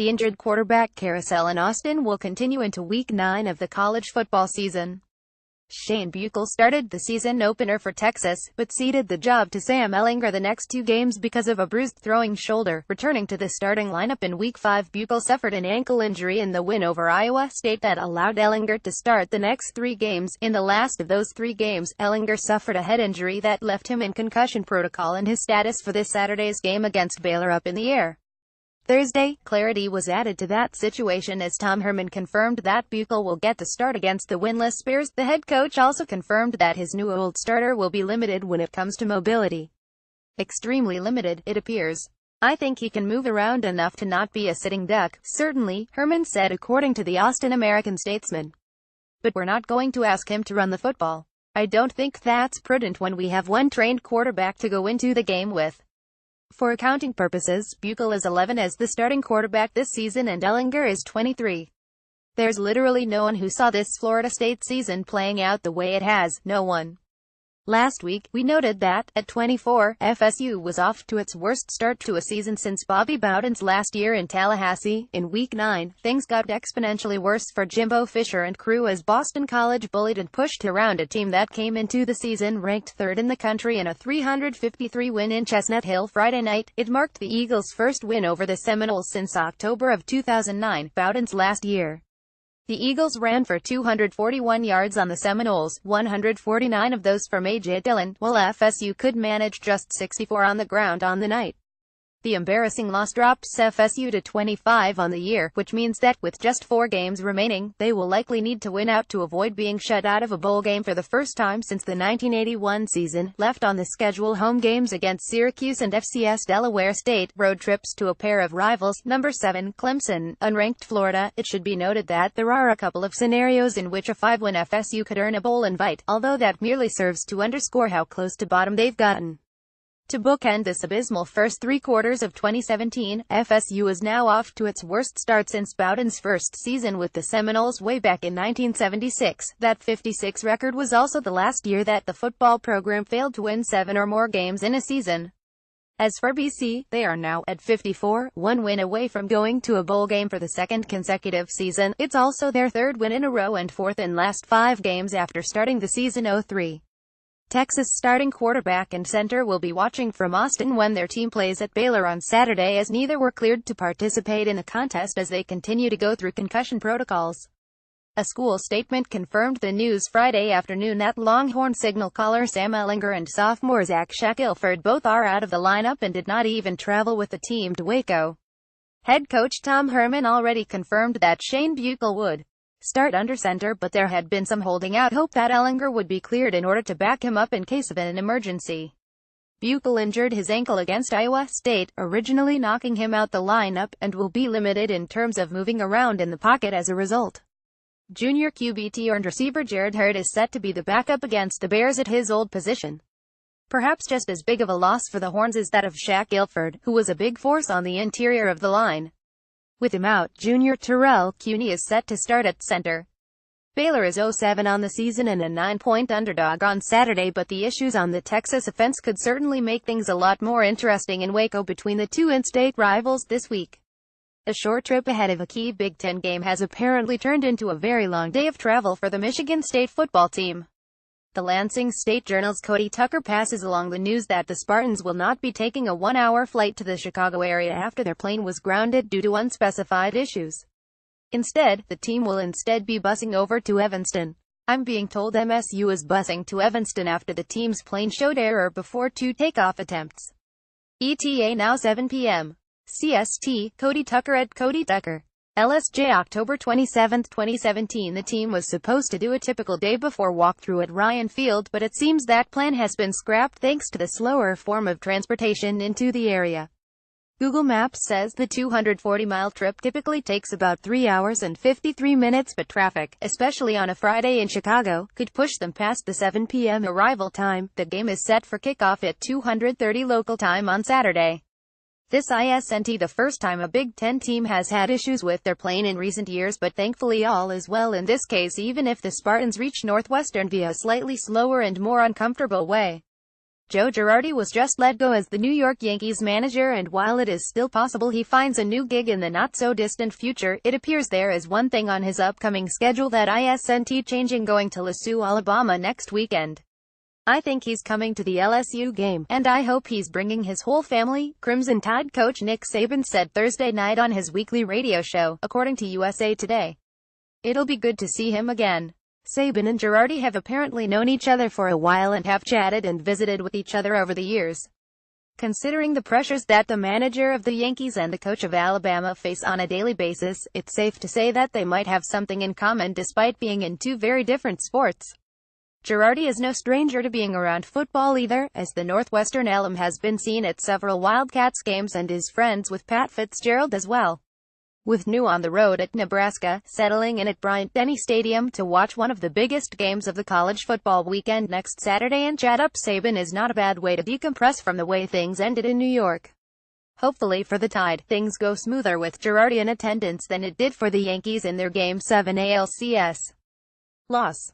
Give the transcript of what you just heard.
The injured quarterback carousel in Austin will continue into Week 9 of the college football season. Shane Buechele started the season opener for Texas, but ceded the job to Sam Ehlinger the next two games because of a bruised throwing shoulder. Returning to the starting lineup in Week 5, Buechele suffered an ankle injury in the win over Iowa State that allowed Ehlinger to start the next three games. In the last of those three games, Ehlinger suffered a head injury that left him in concussion protocol, and his status for this Saturday's game against Baylor up in the air. Thursday, clarity was added to that situation as Tom Herman confirmed that Buechele will get the start against the winless Bears. The head coach also confirmed that his new old starter will be limited when it comes to mobility. Extremely limited, it appears. I think he can move around enough to not be a sitting duck, certainly, Herman said according to the Austin American-Statesman. But we're not going to ask him to run the football. I don't think that's prudent when we have one trained quarterback to go into the game with. For accounting purposes, Buechele is 11 as the starting quarterback this season and Ehlinger is 23. There's literally no one who saw this Florida State season playing out the way it has, no one. Last week, we noted that, at 24, FSU was off to its worst start to a season since Bobby Bowden's last year in Tallahassee. In Week 9, things got exponentially worse for Jimbo Fisher and crew as Boston College bullied and pushed around a team that came into the season ranked third in the country in a 353 win in Chestnut Hill Friday night. It marked the Eagles' first win over the Seminoles since October of 2009, Bowden's last year. The Eagles ran for 241 yards on the Seminoles, 149 of those from A.J. Dillon, while FSU could manage just 64 on the ground on the night. The embarrassing loss drops FSU to 25 on the year, which means that, with just 4 games remaining, they will likely need to win out to avoid being shut out of a bowl game for the first time since the 1981 season. Left on the schedule home games against Syracuse and FCS Delaware State, road trips to a pair of rivals, number 7, Clemson, unranked Florida. It should be noted that there are a couple of scenarios in which a 5-win FSU could earn a bowl invite, although that merely serves to underscore how close to bottom they've gotten. To bookend this abysmal first 3 quarters of 2017, FSU is now off to its worst start since Bowden's first season with the Seminoles way back in 1976. That 56 record was also the last year that the football program failed to win 7 or more games in a season. As for BC, they are now at 54, 1 win away from going to a bowl game for the second consecutive season. It's also their 3rd win in a row and 4th in last 5 games after starting the season 0-3. Texas starting quarterback and center will be watching from Austin when their team plays at Baylor on Saturday, as neither were cleared to participate in the contest as they continue to go through concussion protocols. A school statement confirmed the news Friday afternoon that Longhorn signal caller Sam Ehlinger and sophomore Zach Shackelford both are out of the lineup and did not even travel with the team to Waco. Head coach Tom Herman already confirmed that Shane Buechele would start under center, but there had been some holding out hope that Ehlinger would be cleared in order to back him up in case of an emergency. Buechele injured his ankle against Iowa State, originally knocking him out the lineup, and will be limited in terms of moving around in the pocket as a result. Junior QB turned receiver Jared Hurd is set to be the backup against the Bears at his old position. Perhaps just as big of a loss for the Horns as that of Shackelford, who was a big force on the interior of the line. With him out, junior Terrell Cuny is set to start at center. Baylor is 0-7 on the season and a 9-point underdog on Saturday, but the issues on the Texas offense could certainly make things a lot more interesting in Waco between the two in-state rivals this week. A short trip ahead of a key Big Ten game has apparently turned into a very long day of travel for the Michigan State football team. The Lansing State Journal's Cody Tucker passes along the news that the Spartans will not be taking a 1-hour flight to the Chicago area after their plane was grounded due to unspecified issues. Instead, the team will be busing over to Evanston. I'm being told MSU is busing to Evanston after the team's plane showed error before 2 takeoff attempts. ETA now 7 p.m. CST, Cody Tucker at Cody Tucker. LSJ October 27, 2017. The team was supposed to do a typical day before walkthrough at Ryan Field, but it seems that plan has been scrapped thanks to the slower form of transportation into the area. Google Maps says the 240-mile trip typically takes about 3 hours and 53 minutes, but traffic, especially on a Friday in Chicago, could push them past the 7 p.m. arrival time. The game is set for kickoff at 2:30 local time on Saturday. This isn't the first time a Big Ten team has had issues with their plane in recent years, but thankfully all is well in this case, even if the Spartans reach Northwestern via a slightly slower and more uncomfortable way. Joe Girardi was just let go as the New York Yankees manager, and while it is still possible he finds a new gig in the not-so-distant future, it appears there is one thing on his upcoming schedule that isn't changing: going to LSU, Alabama next weekend. "I think he's coming to the LSU game, and I hope he's bringing his whole family," Crimson Tide coach Nick Saban said Thursday night on his weekly radio show, according to USA Today. "It'll be good to see him again." Saban and Girardi have apparently known each other for a while and have chatted and visited with each other over the years. Considering the pressures that the manager of the Yankees and the coach of Alabama face on a daily basis, it's safe to say that they might have something in common despite being in two very different sports. Girardi is no stranger to being around football either, as the Northwestern alum has been seen at several Wildcats games and is friends with Pat Fitzgerald as well. With new on the road at Nebraska, settling in at Bryant-Denny Stadium to watch one of the biggest games of the college football weekend next Saturday and chat up Saban is not a bad way to decompress from the way things ended in New York. Hopefully for the Tide, things go smoother with Girardi in attendance than it did for the Yankees in their Game 7 ALCS loss.